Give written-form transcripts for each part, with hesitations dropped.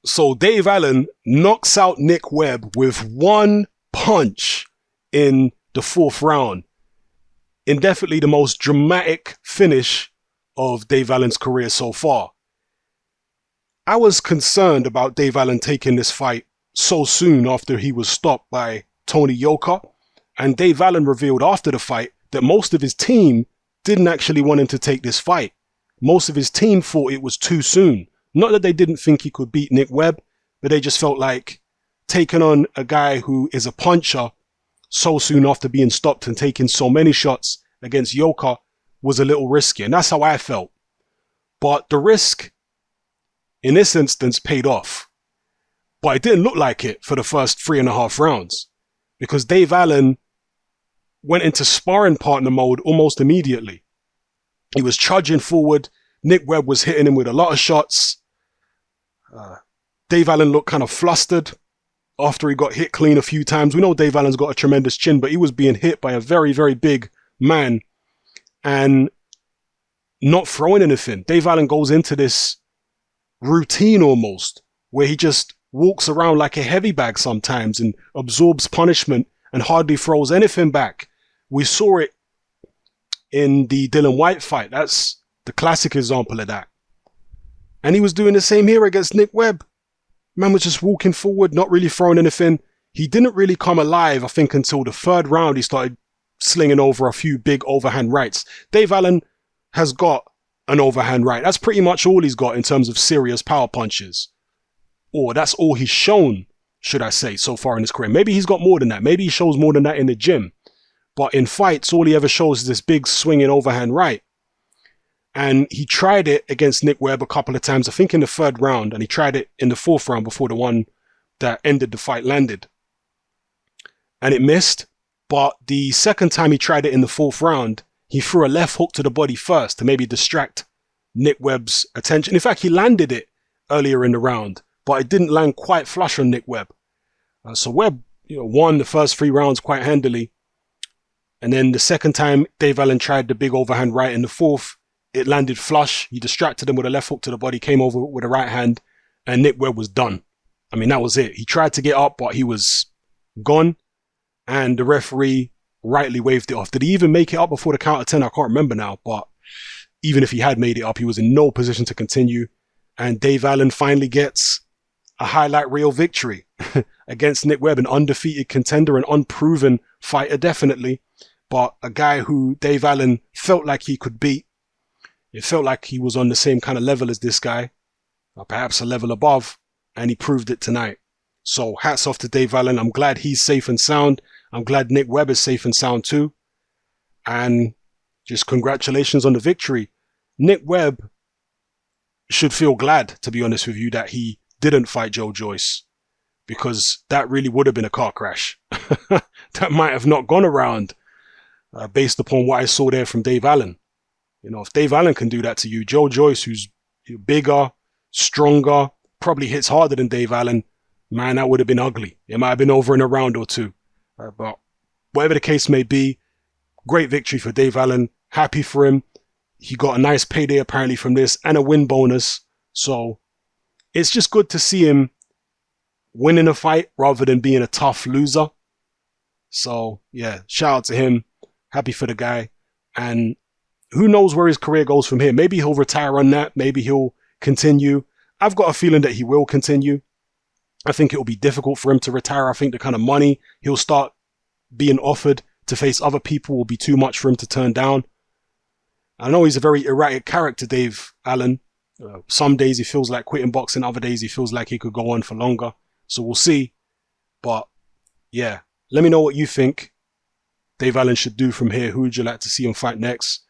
So Dave Allen knocks out Nick Webb with one punch in the 4th round, in definitely the most dramatic finish of Dave Allen's career so far. I was concerned about Dave Allen taking this fight so soon after he was stopped by Tony Yoka, and Dave Allen revealed after the fight that most of his team didn't actually want him to take this fight. Most of his team thought it was too soon. Not that they didn't think he could beat Nick Webb, but they just felt like taking on a guy who is a puncher so soon after being stopped and taking so many shots against Yoka was a little risky. And that's how I felt. But the risk in this instance paid off. But it didn't look like it for the first 3.5 rounds, because Dave Allen went into sparring partner mode almost immediately. He was charging forward. Nick Webb was hitting him with a lot of shots. Dave Allen looked kind of flustered after he got hit clean a few times. We know Dave Allen's got a tremendous chin, but he was being hit by a very, very big man and not throwing anything. Dave Allen goes into this routine almost, where he just walks around like a heavy bag sometimes and absorbs punishment and hardly throws anything back. We saw it in the Dillian Whyte fight. That's the classic example of that. And he was doing the same here against Nick Webb. Man was just walking forward, not really throwing anything. He didn't really come alive, I think, until the 3rd round. He started slinging over a few big overhand rights. Dave Allen has got an overhand right. That's pretty much all he's got in terms of serious power punches. Or that's all he's shown, should I say, so far in his career. Maybe he's got more than that. Maybe he shows more than that in the gym. But in fights, all he ever shows is this big swinging overhand right. And he tried it against Nick Webb a couple of times, I think in the 3rd round, and he tried it in the 4th round before the one that ended the fight landed. And it missed. But the second time he tried it in the 4th round, he threw a left hook to the body first to maybe distract Nick Webb's attention. In fact, he landed it earlier in the round, but it didn't land quite flush on Nick Webb. So Webb, won the first 3 rounds quite handily. And then the second time Dave Allen tried the big overhand right in the 4th, it landed flush. He distracted him with a left hook to the body, came over with a right hand, and Nick Webb was done. I mean, that was it. He tried to get up, but he was gone. And the referee rightly waved it off. Did he even make it up before the count of 10? I can't remember now. But even if he had made it up, he was in no position to continue. And Dave Allen finally gets a highlight reel victory against Nick Webb, an undefeated contender, an unproven fighter, definitely. But a guy who Dave Allen felt like he could beat. It felt like he was on the same kind of level as this guy, or perhaps a level above, and he proved it tonight. So hats off to Dave Allen. I'm glad he's safe and sound. I'm glad Nick Webb is safe and sound too. And just congratulations on the victory. Nick Webb should feel glad, to be honest with you, that he didn't fight Joe Joyce, because that really would have been a car crash. That might have not gone around based upon what I saw there from Dave Allen. If Dave Allen can do that to you, Joe Joyce, who's bigger, stronger, probably hits harder than Dave Allen, man, that would have been ugly. It might have been over in a round or two. But whatever the case may be, great victory for Dave Allen. Happy for him. He got a nice payday apparently from this and a win bonus. So it's just good to see him winning a fight rather than being a tough loser. So yeah, shout out to him. Happy for the guy. And who knows where his career goes from here. Maybe he'll retire on that. Maybe he'll continue. I've got a feeling that he will continue. I think it will be difficult for him to retire. I think the kind of money he'll start being offered to face other people will be too much for him to turn down. I know he's a very erratic character, Dave Allen. Some days he feels like quitting boxing. Other days he feels like he could go on for longer. So we'll see. But yeah, let me know what you think Dave Allen should do from here. Who would you like to see him fight next?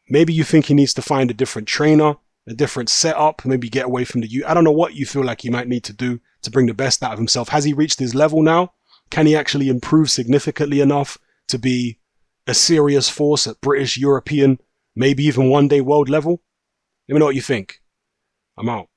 Maybe you think he needs to find a different trainer, a different setup, maybe get away from the I don't know what you feel like he might need to do to bring the best out of himself. Has he reached his level now? Can he actually improve significantly enough to be a serious force at British, European, maybe even one day world level? Let me know what you think. I'm out.